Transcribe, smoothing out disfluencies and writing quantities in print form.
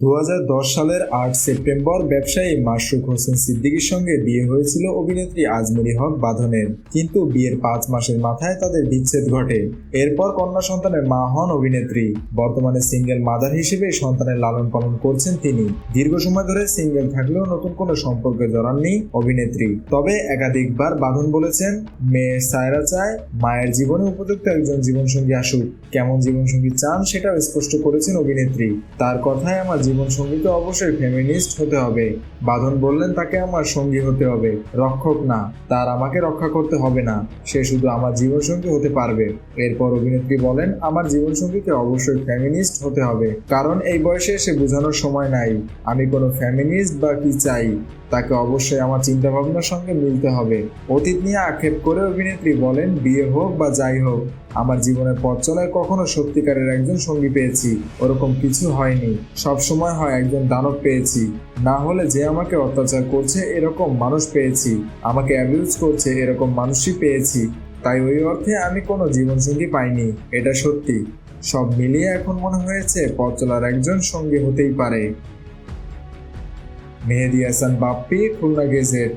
2010 সালের 8 সেপ্টেম্বর ব্যবসায়ী মাশরুক হোসেন সিদ্দিকীর সঙ্গে বিয়ে হয়েছিল অভিনেত্রী আজমেরী হক বাঁধনের। কিন্তু বিয়ের 5 মাসের মাথায় তাদের বিচ্ছেদ ঘটে। এরপর কন্যা সন্তানের মা হন অভিনেত্রী। বর্তমানে সিঙ্গেল মাদার হিসেবে সন্তানের লালন পালন করছেন তিনি। দীর্ঘ সময় ধরে সিঙ্গেল থাকলেও নতুন কোনো সম্পর্কে জড়াননি অভিনেত্রী। তবে একাধিকবার বাঁধন বলেছেন, মেয়ে সায়রা চায় মায়ের জীবনে উপযুক্ত একজন জীবনসঙ্গী আসুক। কেমন জীবনসঙ্গী চান সেটাও স্পষ্ট করেছেন অভিনেত্রী। তার কথায়, আমার জীবনসঙ্গী তো অবশ্যই ফেমিনিস্ট হতে হবে। বাঁধন বললেন, তাকে আমার সঙ্গী হতে হবে, রক্ষক না। তার আমাকে রক্ষা করতে হবে না, সে শুধু আমার জীবনসঙ্গী হতে পারবে। এরপর অভিনেত্রী বলেন, আমার জীবনসঙ্গীকে অবশ্যই ফেমিনিস্ট হতে হবে, কারণ এই বয়সে এসে বোঝানোর সময় নাই আমি কোনো ফেমিনিস্ট বা কি চাই। তাকে অবশ্যই আমার চিন্তাভাবনার সঙ্গে মিলতে হবে। অতীত নিয়ে আক্ষেপ করে অভিনেত্রী বলেন, বিয়ে হোক বা যাই হোক, আমার জীবনের পথ চলায় কখনো সত্যিকারের একজন সঙ্গী পেয়েছি, ওরকম কিছু হয়নি। সব সময় হয় একজন দানব পেয়েছি, না হলে যে আমাকে অত্যাচার করছে এরকম মানুষ পেয়েছি, আমাকে অ্যাবিউজ করছে এরকম মানুষই পেয়েছি। তাই ওই অর্থে আমি কোনো জীবনসঙ্গী পাইনি, এটা সত্যি। সব মিলিয়ে এখন মনে হয়েছে পথ চলার একজন সঙ্গী হতেই পারে। মেহেদী হাসান বাপ্পি, খুলনা গেজেট।